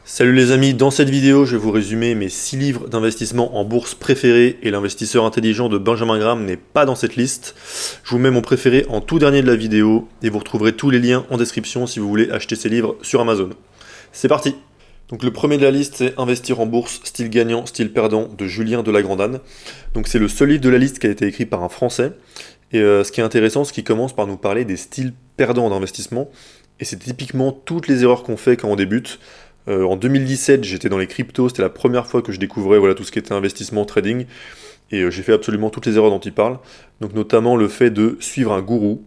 Salut les amis, dans cette vidéo je vais vous résumer mes 6 livres d'investissement en bourse préférés et l'investisseur intelligent de Benjamin Graham n'est pas dans cette liste. Je vous mets mon préféré en tout dernier de la vidéo et vous retrouverez tous les liens en description si vous voulez acheter ces livres sur Amazon. C'est parti! Donc le premier de la liste c'est Investir en bourse, style gagnant, style perdant de Julien de La Grandane. Donc c'est le seul livre de la liste qui a été écrit par un Français. Et ce qui est intéressant, c'est qu'il commence par nous parler des styles perdants d'investissement. Et c'est typiquement toutes les erreurs qu'on fait quand on débute. En 2017, j'étais dans les cryptos, c'était la première fois que je découvrais tout ce qui était investissement, trading, et j'ai fait absolument toutes les erreurs dont il parle, donc notamment le fait de suivre un gourou,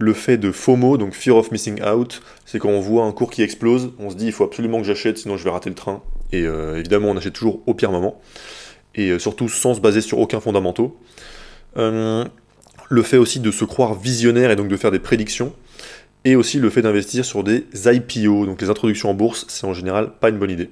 le fait de FOMO, donc Fear of Missing Out, c'est quand on voit un cours qui explose, on se dit il faut absolument que j'achète, sinon je vais rater le train, et évidemment on achète toujours au pire moment, et surtout sans se baser sur aucun fondamentaux. Le fait aussi de se croire visionnaire et donc de faire des prédictions, et aussi le fait d'investir sur des IPO, donc les introductions en bourse, c'est en général pas une bonne idée.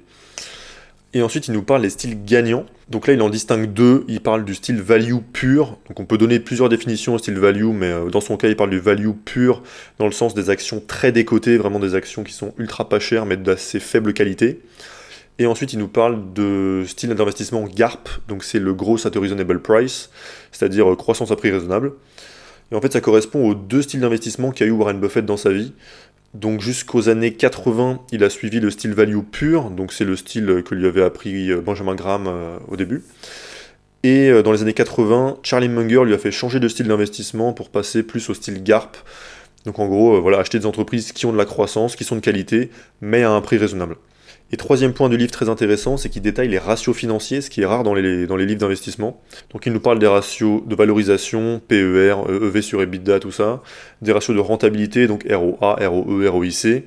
Et ensuite, il nous parle des styles gagnants. Donc là, il en distingue deux. Il parle du style value pur. Donc on peut donner plusieurs définitions au style value, mais dans son cas, il parle du value pur dans le sens des actions très décotées, vraiment des actions qui sont ultra pas chères, mais d'assez faible qualité. Et ensuite, il nous parle de style d'investissement GARP, donc c'est le Gross at a Reasonable Price, c'est-à-dire croissance à prix raisonnable. Et en fait, ça correspond aux deux styles d'investissement qu'a eu Warren Buffett dans sa vie. Donc jusqu'aux années 80, il a suivi le style value pur, donc c'est le style que lui avait appris Benjamin Graham au début. Et dans les années 80, Charlie Munger lui a fait changer de style d'investissement pour passer plus au style GARP. Donc en gros, acheter des entreprises qui ont de la croissance, qui sont de qualité, mais à un prix raisonnable. Et troisième point du livre très intéressant, c'est qu'il détaille les ratios financiers, ce qui est rare dans les livres d'investissement. Donc il nous parle des ratios de valorisation, PER, EV sur EBITDA, tout ça, des ratios de rentabilité, donc ROA, ROE, ROIC, et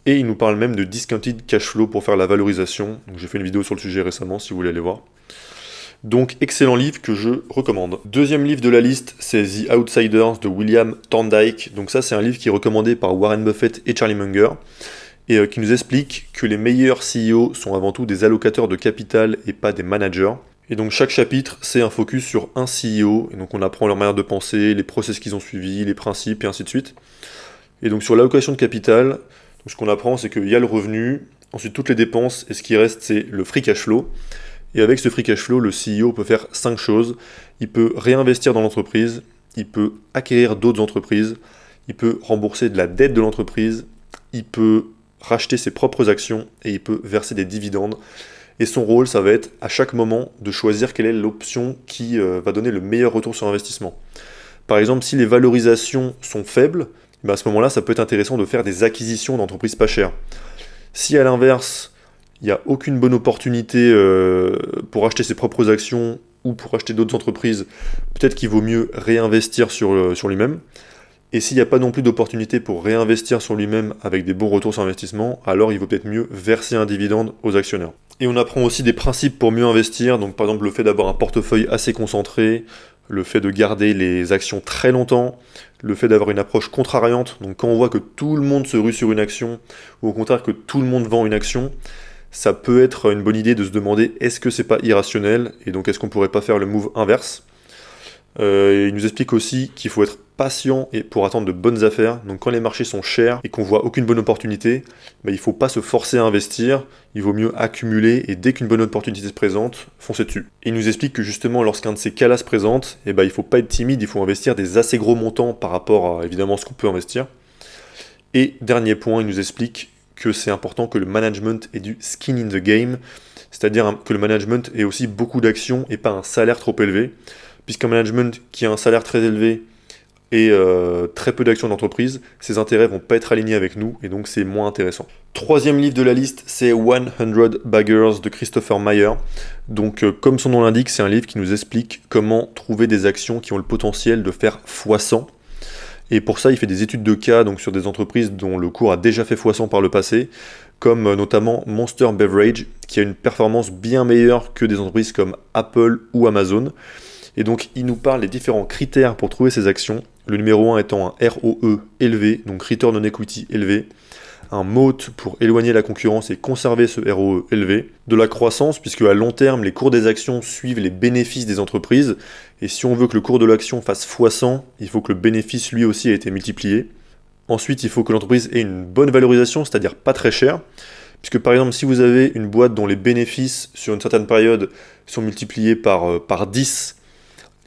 il nous parle même de discounted cash flow pour faire la valorisation. Donc j'ai fait une vidéo sur le sujet récemment si vous voulez aller voir. Donc excellent livre que je recommande. Deuxième livre de la liste, c'est The Outsiders de William Thorndike. Donc ça c'est un livre qui est recommandé par Warren Buffett et Charlie Munger, et qui nous explique que les meilleurs CEO sont avant tout des allocateurs de capital et pas des managers. Et donc chaque chapitre, c'est un focus sur un CEO, et donc on apprend leur manière de penser, les process qu'ils ont suivis, les principes, et ainsi de suite. Et donc sur l'allocation de capital, donc ce qu'on apprend, c'est qu'il y a le revenu, ensuite toutes les dépenses, et ce qui reste, c'est le free cash flow. Et avec ce free cash flow, le CEO peut faire 5 choses. Il peut réinvestir dans l'entreprise, il peut acquérir d'autres entreprises, il peut rembourser de la dette de l'entreprise, il peut racheter ses propres actions et il peut verser des dividendes. Et son rôle, ça va être à chaque moment de choisir quelle est l'option qui va donner le meilleur retour sur investissement. Par exemple, si les valorisations sont faibles, à ce moment-là, ça peut être intéressant de faire des acquisitions d'entreprises pas chères. Si à l'inverse, il n'y a aucune bonne opportunité pour acheter ses propres actions ou pour acheter d'autres entreprises, peut-être qu'il vaut mieux réinvestir sur lui-même. Et s'il n'y a pas non plus d'opportunité pour réinvestir sur lui-même avec des bons retours sur investissement, alors il vaut peut-être mieux verser un dividende aux actionnaires. Et on apprend aussi des principes pour mieux investir, donc par exemple le fait d'avoir un portefeuille assez concentré, le fait de garder les actions très longtemps, le fait d'avoir une approche contrariante, donc quand on voit que tout le monde se rue sur une action, ou au contraire que tout le monde vend une action, ça peut être une bonne idée de se demander est-ce que c'est pas irrationnel, et donc est-ce qu'on pourrait pas faire le move inverse. Il nous explique aussi qu'il faut être patient et pour attendre de bonnes affaires. Donc quand les marchés sont chers et qu'on voit aucune bonne opportunité, il ne faut pas se forcer à investir, il vaut mieux accumuler et dès qu'une bonne opportunité se présente, foncer dessus. Et il nous explique que justement lorsqu'un de ces cas-là se présente, il ne faut pas être timide, il faut investir des assez gros montants par rapport à évidemment ce qu'on peut investir. Et dernier point, il nous explique que c'est important que le management ait du skin in the game, c'est-à-dire que le management ait aussi beaucoup d'actions et pas un salaire trop élevé. Puisqu'un management qui a un salaire très élevé et très peu d'actions d'entreprise, ses intérêts vont pas être alignés avec nous, et donc c'est moins intéressant. Troisième livre de la liste, c'est 100 Baggers de Christopher Mayer. Donc comme son nom l'indique, c'est un livre qui nous explique comment trouver des actions qui ont le potentiel de faire x100. Et pour ça, il fait des études de cas donc sur des entreprises dont le cours a déjà fait x100 par le passé, comme notamment Monster Beverage, qui a une performance bien meilleure que des entreprises comme Apple ou Amazon. Et donc il nous parle des différents critères pour trouver ces actions. Le numéro 1 étant un ROE élevé, donc Return on Equity élevé, un moat pour éloigner la concurrence et conserver ce ROE élevé, de la croissance, puisque à long terme, les cours des actions suivent les bénéfices des entreprises, et si on veut que le cours de l'action fasse x100, il faut que le bénéfice lui aussi ait été multiplié. Ensuite, il faut que l'entreprise ait une bonne valorisation, c'est-à-dire pas très chère, Puisque par exemple, si vous avez une boîte dont les bénéfices sur une certaine période sont multipliés par 10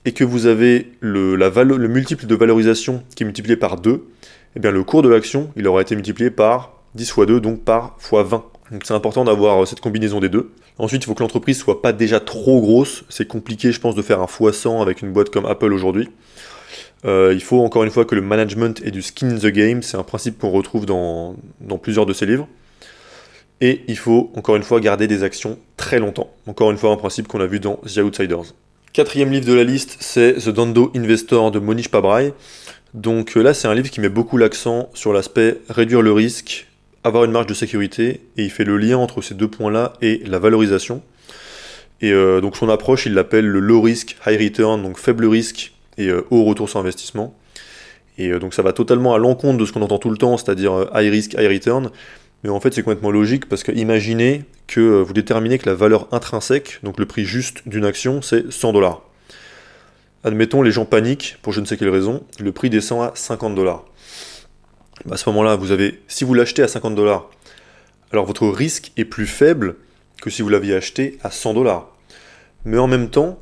et que vous avez le multiple de valorisation qui est multiplié par 2, eh bien le cours de l'action, il aura été multiplié par 10 fois 2, donc par fois 20. Donc c'est important d'avoir cette combinaison des deux. Ensuite, il faut que l'entreprise soit pas déjà trop grosse. C'est compliqué, je pense, de faire un fois 100 avec une boîte comme Apple aujourd'hui. Il faut encore une fois que le management ait du skin in the game. C'est un principe qu'on retrouve dans plusieurs de ses livres. Et il faut encore une fois garder des actions très longtemps. Encore une fois, un principe qu'on a vu dans The Outsiders. Quatrième livre de la liste, c'est The Dhandho Investor de Mohnish Pabrai. Donc là, c'est un livre qui met beaucoup l'accent sur l'aspect réduire le risque, avoir une marge de sécurité, et il fait le lien entre ces deux points-là et la valorisation. Et donc son approche, il l'appelle le low risk, high return, donc faible risque et haut retour sur investissement. Et donc ça va totalement à l'encontre de ce qu'on entend tout le temps, c'est-à-dire high risk, high return. Mais en fait, c'est complètement logique parce que imaginez que vous déterminez que la valeur intrinsèque, donc le prix juste d'une action, c'est 100 $. Admettons, les gens paniquent pour je ne sais quelle raison, le prix descend à 50 $. À ce moment-là, si vous l'achetez à 50 $, alors votre risque est plus faible que si vous l'aviez acheté à 100 $. Mais en même temps,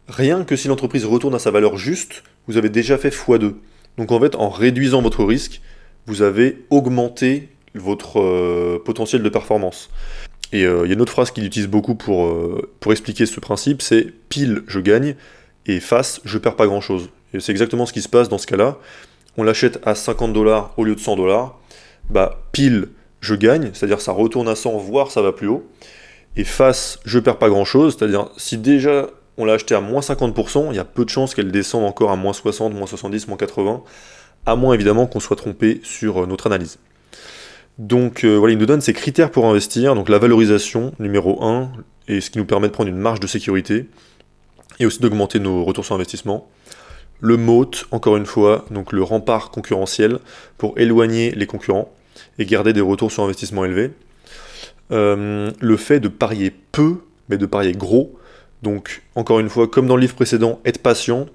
rien que si l'entreprise retourne à sa valeur juste, vous avez déjà fait x2. Donc en fait, en réduisant votre risque, vous avez augmenté votre potentiel de performance. Et il y a une autre phrase qu'il utilise beaucoup pour expliquer ce principe, c'est « pile, je gagne » et « face, je perds pas grand-chose ». Et c'est exactement ce qui se passe dans ce cas-là. On l'achète à 50 $ au lieu de 100 $, bah pile, je gagne, c'est-à-dire ça retourne à 100, voire ça va plus haut. Et face, je perds pas grand-chose, c'est-à-dire si déjà on l'a acheté à moins 50%, il y a peu de chances qu'elle descende encore à moins 60, moins 70, moins 80, à moins évidemment qu'on soit trompé sur notre analyse. Donc voilà, il nous donne ces critères pour investir, donc la valorisation, numéro 1, et ce qui nous permet de prendre une marge de sécurité, et aussi d'augmenter nos retours sur investissement. Le moat, encore une fois, donc le rempart concurrentiel, pour éloigner les concurrents et garder des retours sur investissement élevés. Le fait de parier peu, mais de parier gros. Donc, encore une fois, comme dans le livre précédent, être patient,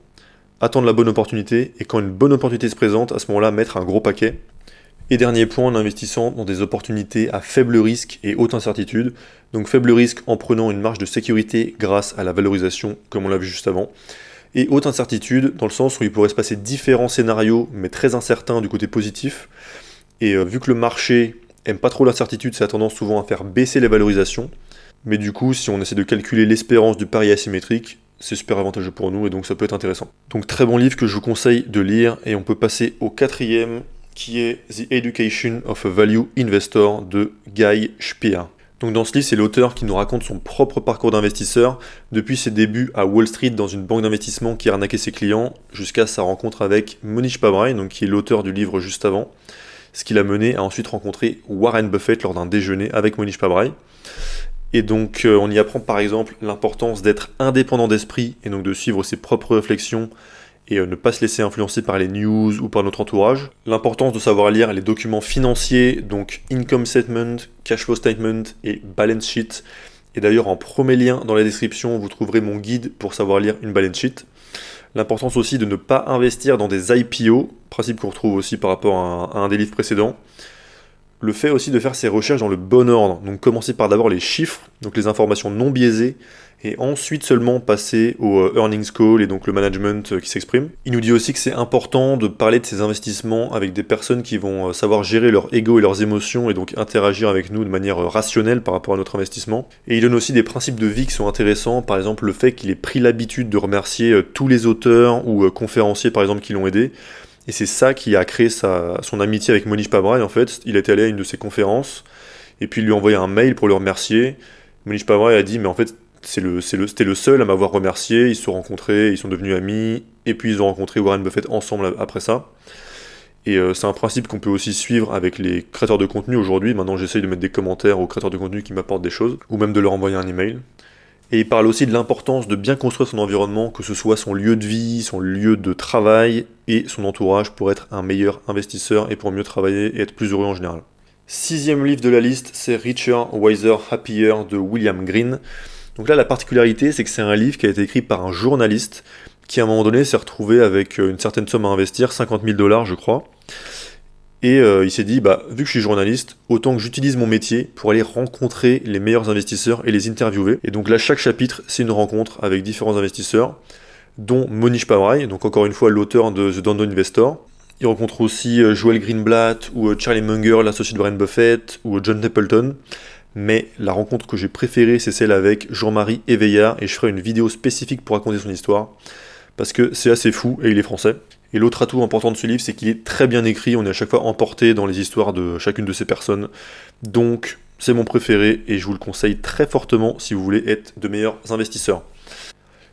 attendre la bonne opportunité, et quand une bonne opportunité se présente, à ce moment-là, mettre un gros paquet. Et dernier point, en investissant dans des opportunités à faible risque et haute incertitude. Donc faible risque en prenant une marge de sécurité grâce à la valorisation, comme on l'a vu juste avant. Et haute incertitude, dans le sens où il pourrait se passer différents scénarios, mais très incertains du côté positif. Et vu que le marché aime pas trop l'incertitude, ça a tendance souvent à faire baisser les valorisations. Mais du coup, si on essaie de calculer l'espérance du pari asymétrique, c'est super avantageux pour nous et donc ça peut être intéressant. Donc très bon livre que je vous conseille de lire, et on peut passer au quatrième, qui est The Education of a Value Investor de Guy Spier. Donc dans ce livre, c'est l'auteur qui nous raconte son propre parcours d'investisseur, depuis ses débuts à Wall Street dans une banque d'investissement qui arnaquait ses clients, jusqu'à sa rencontre avec Mohnish Pabrai, donc qui est l'auteur du livre juste avant, ce qui l'a mené à ensuite rencontrer Warren Buffett lors d'un déjeuner avec Mohnish Pabrai. Et donc on y apprend par exemple l'importance d'être indépendant d'esprit et donc de suivre ses propres réflexions et ne pas se laisser influencer par les news ou par notre entourage. L'importance de savoir lire les documents financiers, donc income statement, cash flow statement et balance sheet. Et d'ailleurs en premier lien dans la description, vous trouverez mon guide pour savoir lire une balance sheet. L'importance aussi de ne pas investir dans des IPO, principe qu'on retrouve aussi par rapport à un des livres précédents. Le fait aussi de faire ses recherches dans le bon ordre, donc commencer par d'abord les chiffres, donc les informations non biaisées, et ensuite seulement passer au earnings call et donc le management qui s'exprime. Il nous dit aussi que c'est important de parler de ses investissements avec des personnes qui vont savoir gérer leur ego et leurs émotions et donc interagir avec nous de manière rationnelle par rapport à notre investissement. Et il donne aussi des principes de vie qui sont intéressants, par exemple le fait qu'il ait pris l'habitude de remercier tous les auteurs ou conférenciers par exemple qui l'ont aidé. Et c'est ça qui a créé son amitié avec Mohnish Pabrai. En fait, il était allé à une de ses conférences, et puis il lui a envoyé un mail pour le remercier. Mohnish Pabrai a dit, mais en fait, c'était le seul à m'avoir remercié. Ils se sont rencontrés, ils sont devenus amis, et puis ils ont rencontré Warren Buffett ensemble après ça. Et c'est un principe qu'on peut aussi suivre avec les créateurs de contenu aujourd'hui. Maintenant, j'essaye de mettre des commentaires aux créateurs de contenu qui m'apportent des choses, ou même de leur envoyer un email. Et il parle aussi de l'importance de bien construire son environnement, que ce soit son lieu de vie, son lieu de travail et son entourage pour être un meilleur investisseur et pour mieux travailler et être plus heureux en général. Sixième livre de la liste, c'est Richer, Wiser, Happier de William Green. Donc là, la particularité, c'est que c'est un livre qui a été écrit par un journaliste qui, à un moment donné, s'est retrouvé avec une certaine somme à investir, 50 000 $ je crois. Et il s'est dit, vu que je suis journaliste, autant que j'utilise mon métier pour aller rencontrer les meilleurs investisseurs et les interviewer. Et donc là, chaque chapitre, c'est une rencontre avec différents investisseurs, dont Mohnish Pabrai, donc encore une fois l'auteur de The Downtown Investor. Il rencontre aussi Joel Greenblatt ou Charlie Munger, l'associé de Warren Buffett, ou John Templeton. Mais la rencontre que j'ai préférée, c'est celle avec Jean-Marie Eveillard, et je ferai une vidéo spécifique pour raconter son histoire, parce que c'est assez fou, et il est français. Et l'autre atout important de ce livre, c'est qu'il est très bien écrit, on est à chaque fois emporté dans les histoires de chacune de ces personnes. Donc, c'est mon préféré, et je vous le conseille très fortement si vous voulez être de meilleurs investisseurs.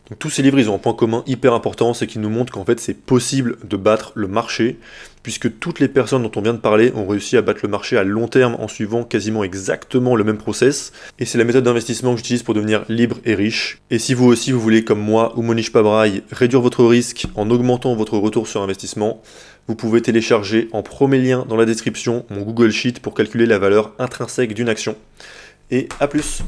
Donc, tous ces livres, ils ont un point commun hyper important, c'est qu'ils nous montrent qu'en fait, c'est possible de battre le marché, puisque toutes les personnes dont on vient de parler ont réussi à battre le marché à long terme en suivant quasiment exactement le même process. Et c'est la méthode d'investissement que j'utilise pour devenir libre et riche. Et si vous aussi, vous voulez, comme moi ou Mohnish Pabrai, réduire votre risque en augmentant votre retour sur investissement, vous pouvez télécharger en premier lien dans la description mon Google Sheet pour calculer la valeur intrinsèque d'une action. Et à plus!